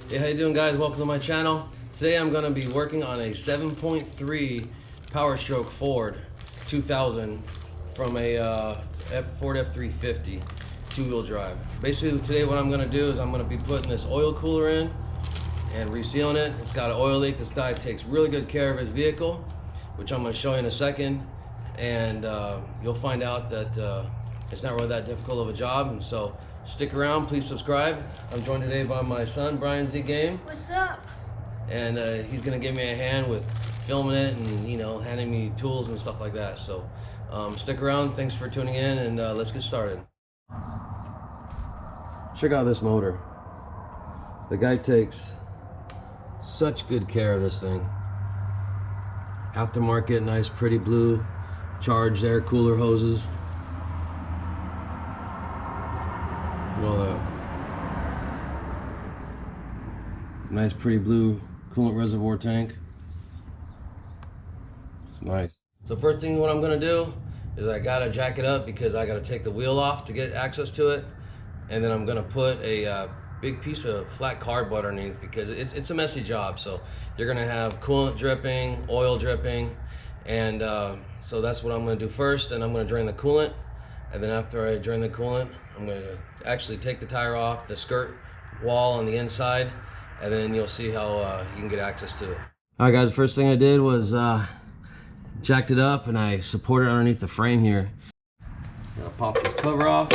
Hey, how you doing, guys? Welcome to my channel. Today I'm going to be working on a 7.3 Powerstroke Ford 2000 from a Ford F350 two-wheel drive. Basically today what I'm going to do is I'm going to be putting this oil cooler in and resealing it. It's got an oil leak. This guy takes really good care of his vehicle, which I'm going to show you in a second, and you'll find out that it's not really that difficult of a job. And so stick around, please subscribe. I'm joined today by my son, Brian Z Game. What's up? And he's gonna give me a hand with filming it and, you know, handing me tools and stuff like that. So stick around, thanks for tuning in, and let's get started. Check out this motor. The guy takes such good care of this thing. Aftermarket, nice pretty blue charged air cooler hoses. All that nice pretty blue coolant reservoir tank. It's nice. So first thing what I'm gonna do is I gotta jack it up because I gotta take the wheel off to get access to it, and then I'm gonna put a big piece of flat cardboard underneath because it's a messy job. So you're gonna have coolant dripping, oil dripping, and so that's what I'm gonna do first. And I'm gonna drain the coolant, and then after I drain the coolant, I'm going to actually take the tire off the skirt wall on the inside, and then you'll see how you can get access to it. All right, guys, the first thing I did was jacked it up, and I supported it underneath the frame here. I'm gonna pop this cover off,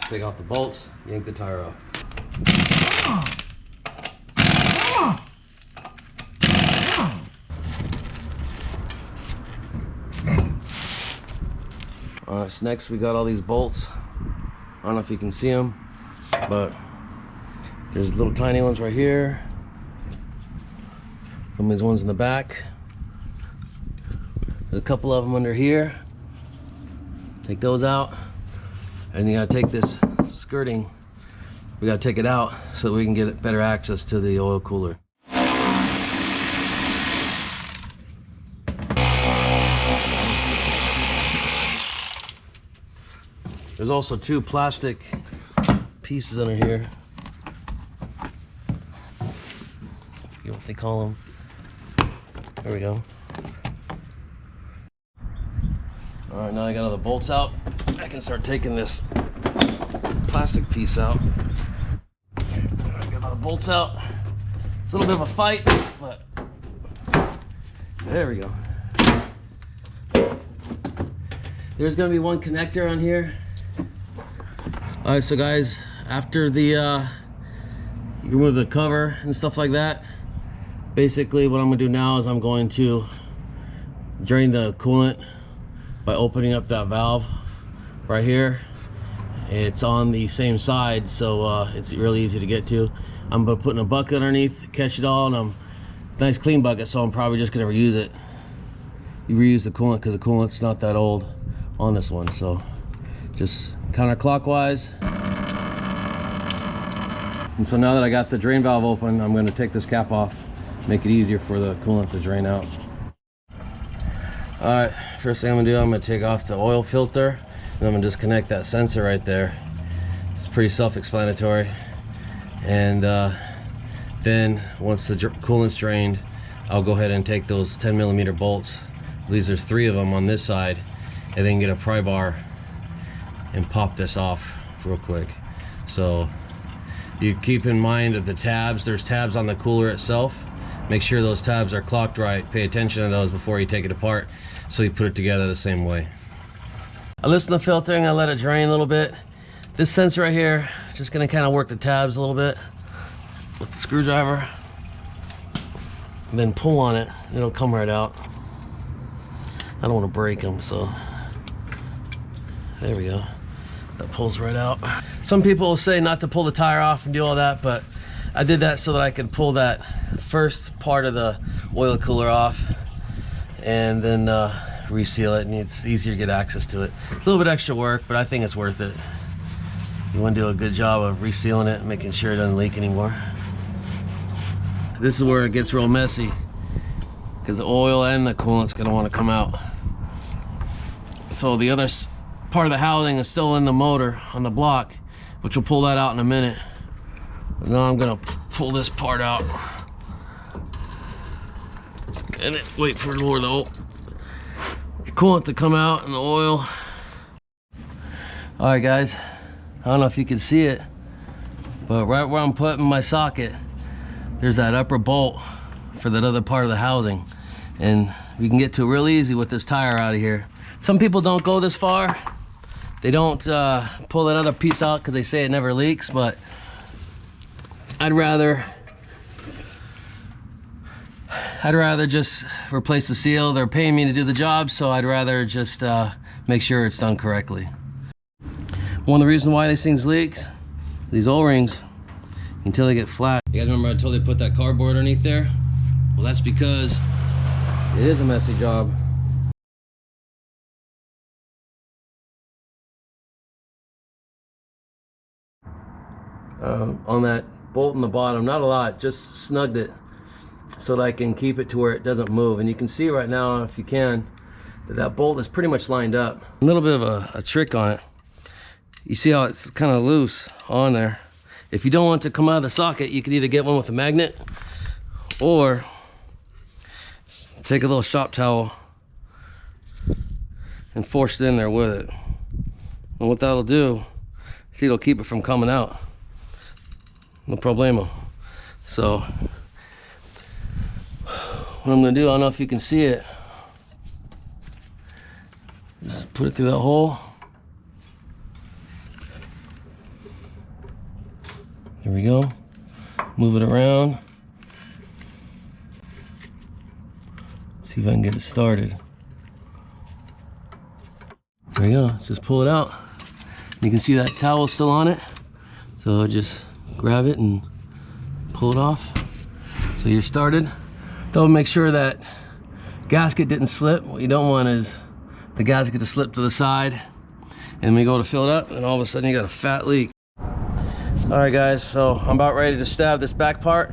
take off the bolts, yank the tire off. Alright, so next we got all these bolts. I don't know if you can see them, but there's little tiny ones right here. Some of these ones in the back. There's a couple of them under here. Take those out. And you gotta take this skirting, we gotta take it out so that we can get better access to the oil cooler. There's also two plastic pieces under here. You know what they call them? There we go. All right, now I got all the bolts out. I can start taking this plastic piece out. I got all the bolts out. It's a little bit of a fight, but there we go. There's gonna be one connector on here. All right, so guys, after the you remove the cover and stuff like that, basically what I'm gonna do now is I'm going to drain the coolant by opening up that valve right here. It's on the same side, so it's really easy to get to. I'm gonna put in a bucket underneath, catch it all, and nice clean bucket, so I'm probably just gonna reuse it. You reuse the coolant because the coolant's not that old on this one, so just counterclockwise. And so now that I got the drain valve open, I'm going to take this cap off, make it easier for the coolant to drain out. All right, first thing I'm gonna do, I'm gonna take off the oil filter, and I'm gonna disconnect that sensor right there. It's pretty self-explanatory. And then once the coolant's drained, I'll go ahead and take those 10mm bolts. I believe there's 3 of them on this side, and then get a pry bar and pop this off real quick. So you keep in mind of the tabs. There's tabs on the cooler itself. Make sure those tabs are clocked right. Pay attention to those before you take it apart, so you put it together the same way. I loosen the filter and I let it drain a little bit. This sensor right here, just gonna kind of work the tabs a little bit with the screwdriver, and then pull on it, and it'll come right out. I don't want to break them, so there we go. That pulls right out. Some people will say not to pull the tire off and do all that, but I did that so that I could pull that first part of the oil cooler off and then reseal it, and it's easier to get access to it. It's a little bit extra work, but I think it's worth it. You want to do a good job of resealing it and making sure it doesn't leak anymore. This is where it gets real messy because the oil and the coolant's gonna want to come out. So the other part of the housing is still in the motor on the block, which we'll pull that out in a minute. Now I'm gonna pull this part out and then wait for more of the coolant to come out and the oil. All right, guys, I don't know if you can see it, but right where I'm putting my socket, there's that upper bolt for that other part of the housing, and we can get to it real easy with this tire out of here. Some people don't go this far. They don't pull that other piece out because they say it never leaks, but I'd rather just replace the seal. They're paying me to do the job, so I'd rather just make sure it's done correctly. One of the reasons why these things leak, these O-rings, until they get flat. You guys remember I told you to put that cardboard underneath there? Well, that's because it is a messy job. On that bolt in the bottom, not a lot, just snugged it so that I can keep it to where it doesn't move. And you can see right now, if you can, that bolt is pretty much lined up. A little bit of a trick on it. You see how it's kind of loose on there. If you don't want it to come out of the socket, you could either get one with a magnet or take a little shop towel and force it in there with it. And what that'll do, see, it'll keep it from coming out. No problemo. So what I'm gonna do, I don't know if you can see it, just put it through that hole. Here we go. Move it around. See if I can get it started. There we go. Let's just pull it out. You can see that towel still on it. So just grab it and pull it off. So you're started. Don't make sure that gasket didn't slip. What you don't want is the gasket to slip to the side, and we go to fill it up, and all of a sudden you got a fat leak. All right, guys, so I'm about ready to stab this back part.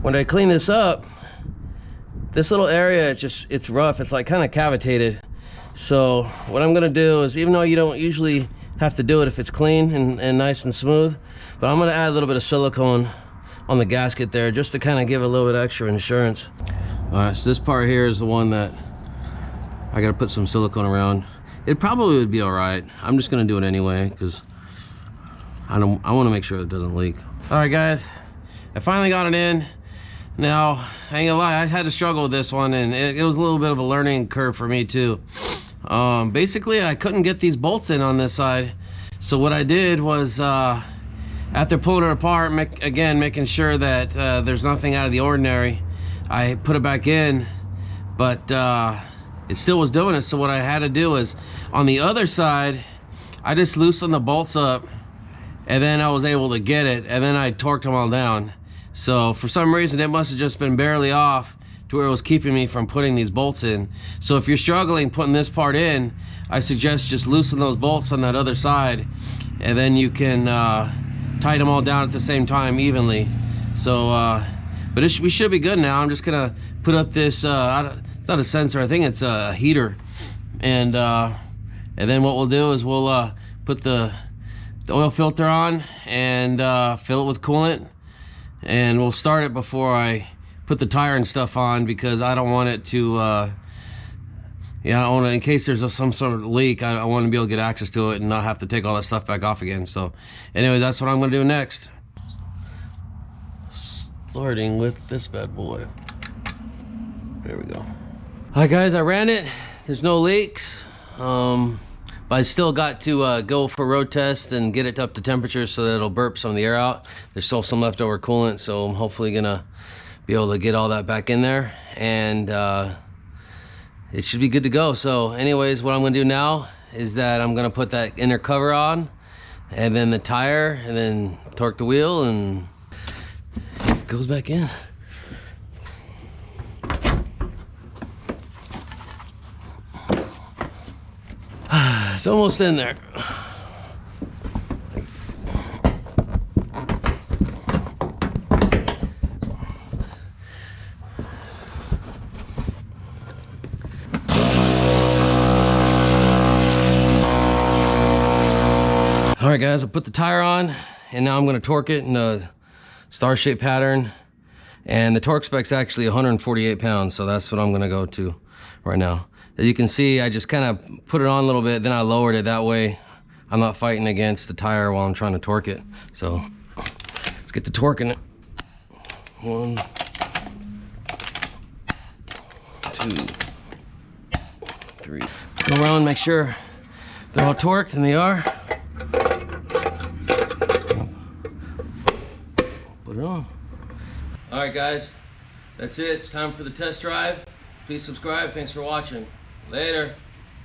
When I clean this up, this little area, it's rough. It's like kind of cavitated. So what I'm gonna do is, even though you don't usually have to do it if it's clean and nice and smooth, but I'm gonna add a little bit of silicone on the gasket there just to kind of give a little bit extra insurance. All right, so this part here is the one that I gotta put some silicone around. It probably would be all right. I'm just gonna do it anyway because I want to make sure it doesn't leak. All right, guys, I finally got it in. Now, I ain't gonna lie, I had to struggle with this one, and it was a little bit of a learning curve for me too. Basically, I couldn't get these bolts in on this side. So what I did was, after pulling it apart, making sure that there's nothing out of the ordinary, I put it back in, but it still was doing it. So what I had to do is, on the other side, I just loosened the bolts up, and then I was able to get it, and then I torqued them all down. So for some reason, it must have just been barely off to where it was keeping me from putting these bolts in. So if you're struggling putting this part in, I suggest just loosen those bolts on that other side, and then you can tighten them all down at the same time evenly. So, but we should be good now. I'm just gonna put up this, it's not a sensor, I think it's a heater. And then what we'll do is we'll put the oil filter on and fill it with coolant, and we'll start it before I put the tire and stuff on, because I don't want it to I don't want to, in case there's some sort of leak, I want to be able to get access to it and not have to take all that stuff back off again. So anyway, that's what I'm going to do next. Starting with this bad boy. There we go. All right, guys, I ran it. There's no leaks. But I still got to go for road test and get it up to temperature so that it'll burp some of the air out. There's still some leftover coolant, so I'm hopefully gonna be able to get all that back in there, and it should be good to go. So anyways, what I'm gonna do now is that I'm gonna put that inner cover on, and then the tire, and then torque the wheel, and it goes back in. It's almost in there. All right, guys, I'll put the tire on, and now I'm going to torque it in a star shape pattern. And the torque spec's actually 148 pounds, so that's what I'm going to go to right now. As you can see, I just kind of put it on a little bit, then I lowered it. That way I'm not fighting against the tire while I'm trying to torque it. So let's get to torquing it. 1, 2, 3. Go around, make sure they're all torqued, and they are. Put it on. All right, guys, that's it. It's time for the test drive. Please subscribe. Thanks for watching. Later.